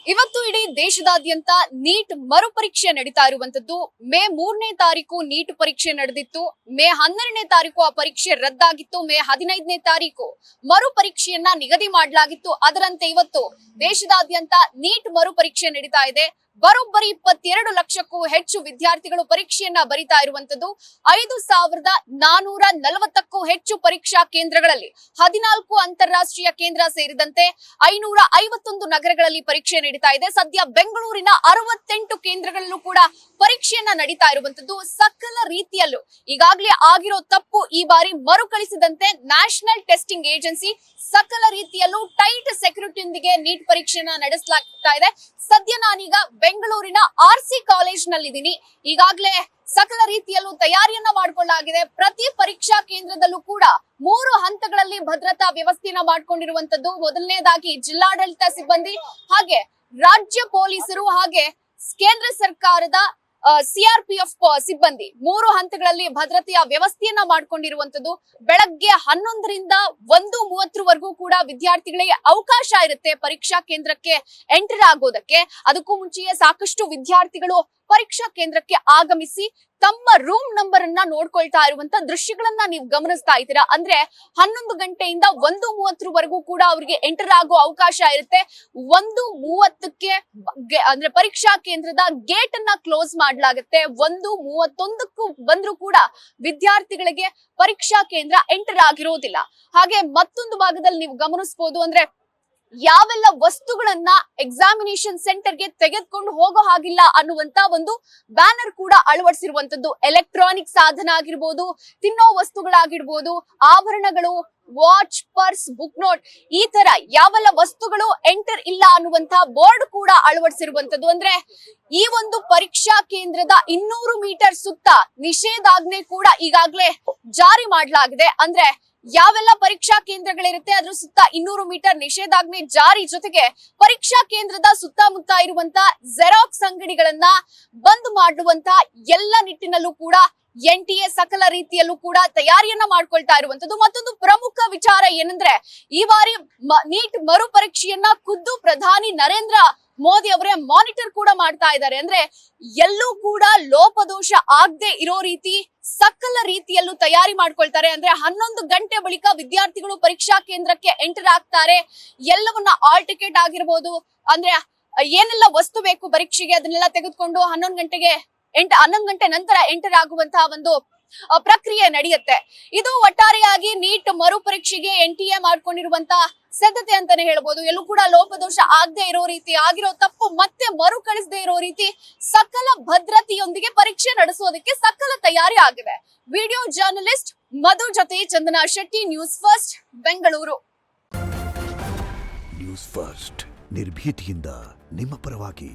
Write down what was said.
ಇವತ್ತು ಇಡೀ ದೇಶದಾದ್ಯಂತ ನೀಟ್ ಮರುಪರೀಕ್ಷೆ ನಡೀತಾ ಇರುವಂತದ್ದು. ಮೇ 3ನೇ ತಾರೀಕು ನೀಟ್ ಪರೀಕ್ಷೆ ನಡೆದಿತ್ತು. ಮೇ 12ನೇ ತಾರೀಕು ಆ ಪರೀಕ್ಷೆ ರದ್ದಾಗಿತ್ತು. ಮೇ 15ನೇ ತಾರೀಕು ಮರುಪರೀಕ್ಷೆಯನ್ನ ನಿಗದಿ ಮಾಡಲಾಗಿತ್ತು. ಅದರಂತೆ ಇವತ್ತು ದೇಶದಾದ್ಯಂತ ನೀಟ್ ಮರುಪರೀಕ್ಷೆ ನಡೀತಾ ಇದೆ. ಬರೋಬ್ಬರಿ 22 ಲಕ್ಷಕ್ಕೂ ಹೆಚ್ಚು ವಿದ್ಯಾರ್ಥಿಗಳು ಪರೀಕ್ಷೆಯನ್ನ ಬರಿತಾ ಇರುವಂತದ್ದು. 5440ಕ್ಕೂ ಹೆಚ್ಚು ಪರೀಕ್ಷಾ ಕೇಂದ್ರಗಳಲ್ಲಿ 14 ಅಂತಾರಾಷ್ಟ್ರೀಯ ಕೇಂದ್ರ ಸೇರಿದಂತೆ 551 ನಗರಗಳಲ್ಲಿ ಪರೀಕ್ಷೆ ನಡೀತಾ ಇದೆ. ಸದ್ಯ ಬೆಂಗಳೂರಿನ 68 ಕೇಂದ್ರಗಳಲ್ಲೂ ಕೂಡ ಪರೀಕ್ಷೆಯನ್ನ ನಡೀತಾ ಇರುವಂತದ್ದು. ಸಕಲ ರೀತಿಯಲ್ಲೂ ಈಗಾಗಲೇ ಆಗಿರೋ ತಪ್ಪು ಈ ಬಾರಿ ಮರುಕಳಿಸಿದಂತೆ ನ್ಯಾಷನಲ್ ಟೆಸ್ಟಿಂಗ್ ಏಜೆನ್ಸಿ ಸಕಲ ರೀತಿಯಲ್ಲೂ ಟೈಟ್ ಸೆಕ್ಯೂರಿಟಿಯೊಂದಿಗೆ ನೀಟ್ ಪರೀಕ್ಷೆಯನ್ನ ನಡೆಸಲಾಗ್ತಾ ಇದೆ. ಸದ್ಯ ನಾನೀಗ ಬೆಂಗಳೂರಿನ RC ಕಾಲೇಜ್ ನಲ್ಲಿದ್ದೀನಿ. ಈಗಾಗಲೇ ಸಕಲ ರೀತಿಯಲ್ಲೂ ತಯಾರಿಯನ್ನ ಮಾಡಿಕೊಳ್ಳಲಾಗಿದೆ. ಪ್ರತಿ ಪರೀಕ್ಷಾ ಕೇಂದ್ರದಲ್ಲೂ ಕೂಡ 3 ಹಂತಗಳಲ್ಲಿ ಭದ್ರತಾ ವ್ಯವಸ್ಥೆಯನ್ನ ಮಾಡಿಕೊಂಡಿರುವಂತದ್ದು. ಮೊದಲನೇದಾಗಿ ಜಿಲ್ಲಾಡಳಿತ ಸಿಬ್ಬಂದಿ, ಹಾಗೆ ರಾಜ್ಯ ಪೊಲೀಸರು, ಹಾಗೆ ಕೇಂದ್ರ ಸರ್ಕಾರದ CRPF ಸಿಬ್ಬಂದಿ 3 ಹಂತಗಳಲ್ಲಿ ಭದ್ರತೆಯ ವ್ಯವಸ್ಥೆಯನ್ನ ಮಾಡಿಕೊಂಡಿರುವಂತದ್ದು. ಬೆಳಗ್ಗೆ 11ರಿಂದ 1:30 ಕೂಡ ವಿದ್ಯಾರ್ಥಿಗಳಿಗೆ ಅವಕಾಶ ಇರುತ್ತೆ ಪರೀಕ್ಷಾ ಕೇಂದ್ರಕ್ಕೆ ಎಂಟರ್ ಆಗೋದಕ್ಕೆ. ಅದಕ್ಕೂ ಮುಂಚೆಯೇ ಸಾಕಷ್ಟು ವಿದ್ಯಾರ್ಥಿಗಳು ಪರೀಕ್ಷಾ ಕೇಂದ್ರಕ್ಕೆ ಆಗಮಿಸಿ ತಮ್ಮ ರೂಮ್ ನಂಬರ್ ಅನ್ನ ನೋಡ್ಕೊಳ್ತಾ ಇರುವಂತ ದೃಶ್ಯಗಳನ್ನ ನೀವು ಗಮನಿಸ್ತಾ ಇದ್ದೀರಾ. ಅಂದ್ರೆ 11 ಗಂಟೆಯಿಂದ 1:30 ಕೂಡ ಅವರಿಗೆ ಎಂಟರ್ ಆಗೋ ಅವಕಾಶ ಇರುತ್ತೆ. 1:30ಕ್ಕೆ ಅಂದ್ರೆ ಪರೀಕ್ಷಾ ಕೇಂದ್ರದ ಗೇಟ್ ಅನ್ನ ಕ್ಲೋಸ್ ಮಾಡಲಾಗುತ್ತೆ. 1:31ಕ್ಕೂ ಬಂದ್ರೂ ಕೂಡ ವಿದ್ಯಾರ್ಥಿಗಳಿಗೆ ಪರೀಕ್ಷಾ ಕೇಂದ್ರ ಎಂಟರ್ ಆಗಿರೋದಿಲ್ಲ. ಹಾಗೆ ಮತ್ತೊಂದು ಭಾಗದಲ್ಲಿ ನೀವು ಗಮನಿಸಬಹುದು, ಅಂದ್ರೆ ಯಾವೆಲ್ಲ ವಸ್ತುಗಳನ್ನ ಎಕ್ಸಾಮಿನೇಷನ್ ಸೆಂಟರ್ಗೆ ತೆಗೆದುಕೊಂಡು ಹೋಗೋ ಹಾಗಿಲ್ಲ ಅನ್ನುವಂತ ಒಂದು ಬ್ಯಾನರ್ ಕೂಡ ಅಳವಡಿಸಿರುವಂತದ್ದು. ಎಲೆಕ್ಟ್ರಾನಿಕ್ ಸಾಧನ ಆಗಿರ್ಬೋದು, ತಿನ್ನೋ ವಸ್ತುಗಳಾಗಿರ್ಬೋದು, ಆಭರಣಗಳು, ವಾಚ್, ಪರ್ಸ್, ಬುಕ್ ನೋಟ್, ಈ ತರ ಯಾವೆಲ್ಲ ವಸ್ತುಗಳು ಎಂಟರ್ ಇಲ್ಲ ಅನ್ನುವಂತ ಬೋರ್ಡ್ ಕೂಡ ಅಳವಡಿಸಿರುವಂತದ್ದು. ಅಂದ್ರೆ ಈ ಒಂದು ಪರೀಕ್ಷಾ ಕೇಂದ್ರದ 200 ಮೀಟರ್ ಸುತ್ತ ನಿಷೇಧಾಜ್ಞೆ ಕೂಡ ಈಗಾಗಲೇ ಜಾರಿ ಮಾಡಲಾಗಿದೆ. ಅಂದ್ರೆ ಯಾವೆಲ್ಲ ಪರೀಕ್ಷಾ ಕೇಂದ್ರಗಳಿರುತ್ತೆ ಅದ್ರ ಸುತ್ತ 200 ಮೀಟರ್ ನಿಷೇಧಾಜ್ಞೆ ಜಾರಿ, ಜೊತೆಗೆ ಪರೀಕ್ಷಾ ಕೇಂದ್ರದ ಸುತ್ತಮುತ್ತ ಇರುವಂತ ಜೆರಾಕ್ಸ್ ಅಂಗಡಿಗಳನ್ನ ಬಂದ್ ಮಾಡುವಂತ ಎಲ್ಲ ನಿಟ್ಟಿನಲ್ಲೂ ಕೂಡ NTA ಸಕಲ ರೀತಿಯಲ್ಲೂ ಕೂಡ ತಯಾರಿಯನ್ನ ಮಾಡ್ಕೊಳ್ತಾ ಇರುವಂತದ್ದು. ಮತ್ತೊಂದು ಪ್ರಮುಖ ವಿಚಾರ ಏನಂದ್ರೆ, ಈ ಬಾರಿ ನೀಟ್ ಮರುಪರೀಕ್ಷೆಯನ್ನ ಖುದ್ದು ಪ್ರಧಾನಿ ನರೇಂದ್ರ ಮೋದಿ ಅವರೇ ಮಾನಿಟರ್ ಕೂಡ ಮಾಡ್ತಾ ಇದ್ದಾರೆ. ಅಂದ್ರೆ ಎಲ್ಲೂ ಕೂಡ ಲೋಪದೋಷ ಆಗದೆ ಇರೋ ರೀತಿ ಸಕಲ ರೀತಿಯಲ್ಲೂ ತಯಾರಿ ಮಾಡ್ಕೊಳ್ತಾರೆ. ಅಂದ್ರೆ 11 ಗಂಟೆ ಬಳಿಕ ವಿದ್ಯಾರ್ಥಿಗಳು ಪರೀಕ್ಷಾ ಕೇಂದ್ರಕ್ಕೆ ಎಂಟರ್ ಆಗ್ತಾರೆ. ಎಲ್ಲವನ್ನ ಆಲ್ ಟಿಕೆಟ್ ಆಗಿರ್ಬೋದು, ಅಂದ್ರೆ ಏನೆಲ್ಲ ವಸ್ತು ಬೇಕು ಪರೀಕ್ಷೆಗೆ ಅದನ್ನೆಲ್ಲ ತೆಗೆದುಕೊಂಡು 11 ಗಂಟೆ ನಂತರ ಎಂಟರ್ ಆಗುವಂತಹ ಒಂದು ಪ್ರಕ್ರಿಯೆ ನಡೆಯುತ್ತೆ. ಇದು ಒಟ್ಟಾರೆಯಾಗಿ ನೀಟ್ ಮರುಪರೀಕ್ಷೆಗೆ NTA ಮಾಡ್ಕೊಂಡಿರುವಂತಹ ಸಿದ್ಧತೆ ಅಂತಾನೆ ಹೇಳ್ಬೋದು. ಎಲ್ಲೂ ಕೂಡ ಲೋಪದೋಷ ಆಗದೆ ಇರೋ ರೀತಿ, ಆಗಿರೋ ತಪ್ಪು ಮತ್ತೆ ಮರುಕಳಿಸದೆ ಇರೋ ರೀತಿ ಸಕಲ ಭದ್ರತೆಯೊಂದಿಗೆ ಪರೀಕ್ಷೆ ನಡೆಸೋದಕ್ಕೆ ಸಕಲ ತಯಾರಿ ಆಗಿದೆ. ವಿಡಿಯೋ ಜರ್ನಲಿಸ್ಟ್ ಮಧು ಜೊತೆ Chandana Shetty, news first, Bengaluru. News first, ನಿರ್ಭೀತಿಯಿಂದ ನಿಮ್ಮ ಪರವಾಗಿ.